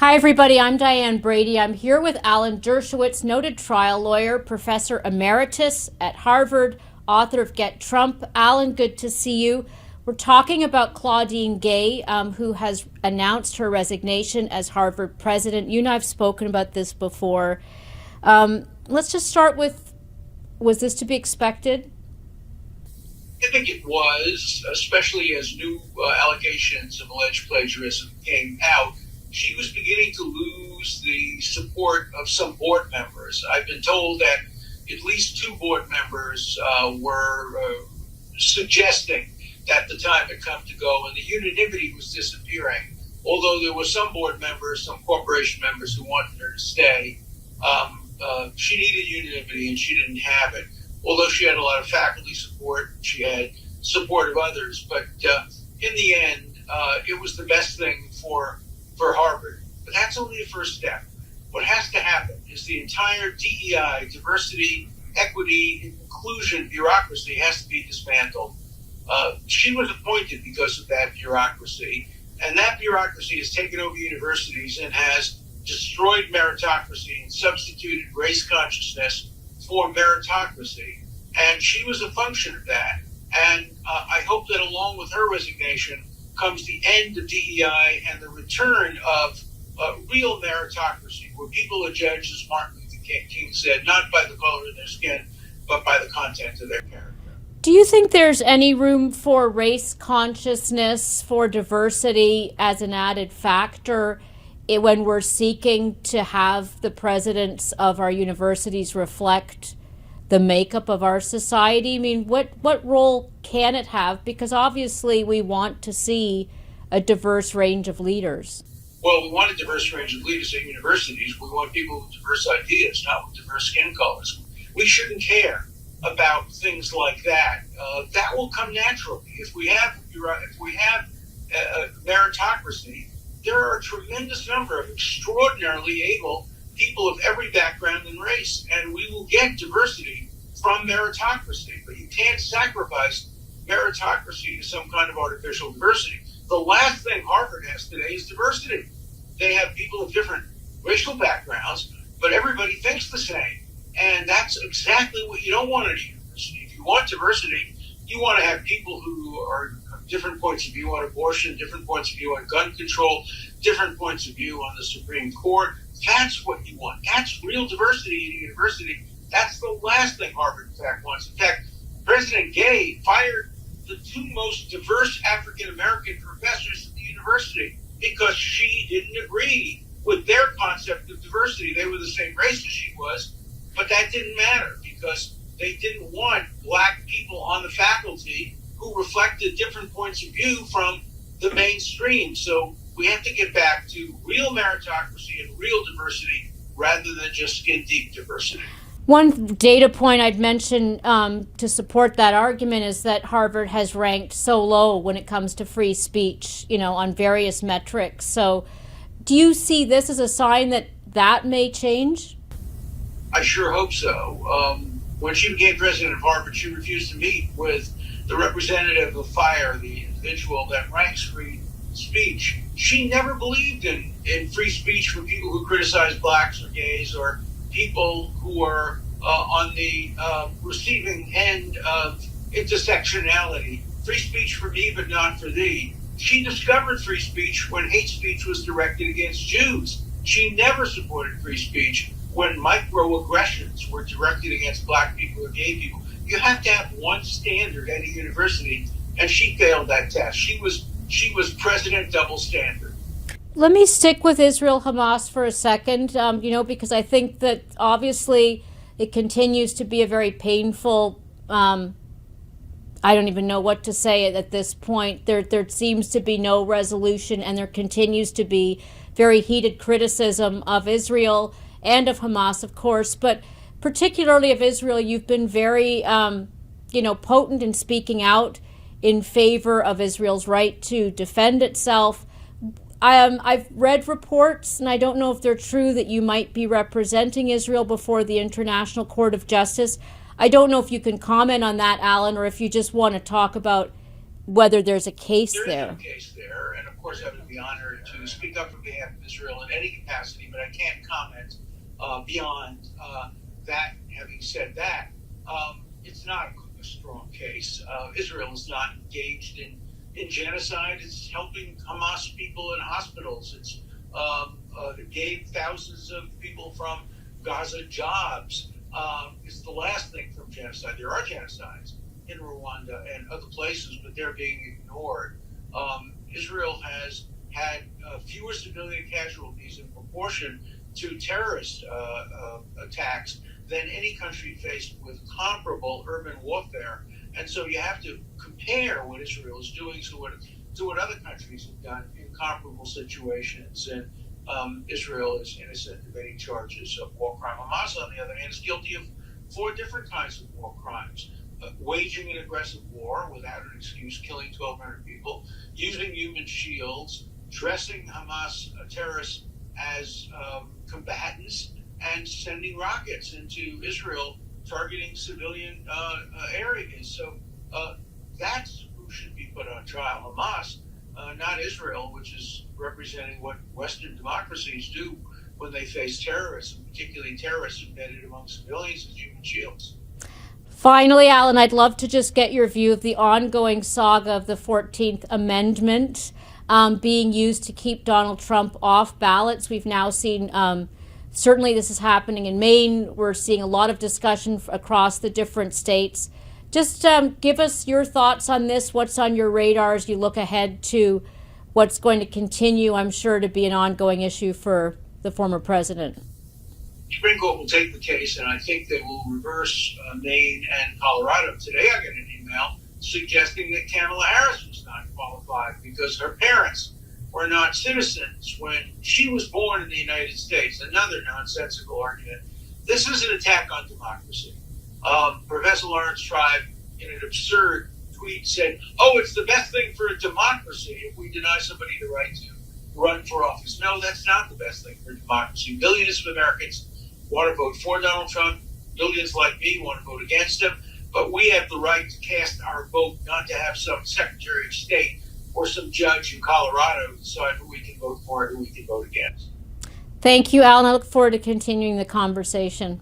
Hi, everybody. I'm Diane Brady. I'm here with Alan Dershowitz, noted trial lawyer, professor emeritus at Harvard, author of Get Trump. Alan, good to see you. We're talking about Claudine Gay, who has announced her resignation as Harvard president. You and I have spoken about this before. Let's just start with, was this to be expected? I think it was, especially as new allegations of alleged plagiarism came out. She was beginning to lose the support of some board members. I've been told that at least two board members were suggesting that the time had come to go, and the unanimity was disappearing. Although there were some board members, some corporation members who wanted her to stay, she needed unanimity and she didn't have it. Although she had a lot of faculty support, she had support of others. But in the end, it was the best thing for Harvard. But that's only the first step. What has to happen is the entire DEI, diversity, equity, inclusion bureaucracy has to be dismantled. She was appointed because of that bureaucracy, and that bureaucracy has taken over universities and has destroyed meritocracy and substituted race consciousness for meritocracy. And she was a function of that. And I hope that along with her resignation comes the end of DEI and the return of real meritocracy, where people are judged, as Martin Luther King said, not by the color of their skin, but by the content of their character. Do you think there's any room for race consciousness, for diversity as an added factor when we're seeking to have the presidents of our universities reflect the makeup of our society? I mean, what role can it have? Because obviously we want to see a diverse range of leaders. Well, we want a diverse range of leaders at universities. We want people with diverse ideas, not with diverse skin colors. We shouldn't care about things like that. That will come naturally. If we have meritocracy, there are a tremendous number of extraordinarily able people of every background and race, and we will get diversity from meritocracy. But you can't sacrifice meritocracy to some kind of artificial diversity. The last thing Harvard has today is diversity. They have people of different racial backgrounds, but everybody thinks the same. And that's exactly what you don't want at a university. If you want diversity, you want to have people who are different points of view on abortion, different points of view on gun control, different points of view on the Supreme Court. That's what you want. That's real diversity at a university. That's the last thing Harvard, in fact, wants. In fact, President Gay fired the two most diverse African-American professors at the university because she didn't agree with their concept of diversity. They were the same race as she was, but that didn't matter because they didn't want black people on the faculty who reflected different points of view from the mainstream. So we have to get back to real meritocracy and real diversity rather than just skin-deep diversity. One data point I'd mention to support that argument is that Harvard has ranked so low when it comes to free speech, on various metrics. So do you see this as a sign that may change? I sure hope so. When she became president of Harvard, she refused to meet with the representative of FIRE, the individual that ranks free speech. She never believed in free speech for people who criticize blacks or gays or people who are on the receiving end of intersectionality. Free speech for me, but not for thee. She discovered free speech when hate speech was directed against Jews. She never supported free speech when microaggressions were directed against black people or gay people. You have to have one standard at a university, and she failed that test. She was president double standard. Let me stick with Israel-Hamas for a second, because I think that obviously it continues to be a very painful, I don't even know what to say at this point. There seems to be no resolution, and there continues to be very heated criticism of Israel and of Hamas, of course, but particularly of Israel. You've been very, potent in speaking out in favor of Israel's right to defend itself. I've read reports, and I don't know if they're true, that you might be representing Israel before the International Court of Justice. I don't know if you can comment on that, Alan, or if you just want to talk about whether there's a case there. There is a case there, and of course, having the honor to speak up on behalf of Israel in any capacity, but I can't comment beyond that. Having said that, it's not a strong case. Israel is not engaged in genocide. It's helping Hamas people in hospitals. It gave thousands of people from Gaza jobs. It's the last thing from genocide. There are genocides in Rwanda and other places, but they're being ignored. Israel has had fewer civilian casualties in proportion to terrorist attacks than any country faced with comparable urban warfare. And so you have to compare what Israel is doing to what other countries have done in comparable situations. And Israel is innocent of any charges of war crime. Hamas, on the other hand, is guilty of 4 different kinds of war crimes. Waging an aggressive war without an excuse, killing 1,200 people, using human shields, dressing Hamas terrorists as combatants, and sending rockets into Israel, targeting civilian areas. So that's who should be put on trial. Hamas, not Israel, which is representing what Western democracies do when they face terrorists, particularly terrorists embedded among civilians as human shields. Finally, Alan, I'd love to just get your view of the ongoing saga of the 14th Amendment being used to keep Donald Trump off ballots. We've now seen, certainly this is happening in Maine. We're seeing a lot of discussion across the different states. Just give us your thoughts on this. What's on your radar as you look ahead to what's going to continue, I'm sure, to be an ongoing issue for the former president? The Supreme Court will take the case, and I think they will reverse Maine and Colorado. Today I got an email suggesting that Kamala Harris was not qualified because her parents were not citizens when she was born in the United States. Another nonsensical argument. This is an attack on democracy. Professor Lawrence Tribe, in an absurd tweet, said, "Oh, it's the best thing for a democracy if we deny somebody the right to run for office." No, that's not the best thing for democracy. Billions of Americans want to vote for Donald Trump. Billions like me want to vote against him. But we have the right to cast our vote, not to have some Secretary of State or some judge in Colorado decide who we can vote for and who we can vote against. Thank you, Alan. I look forward to continuing the conversation.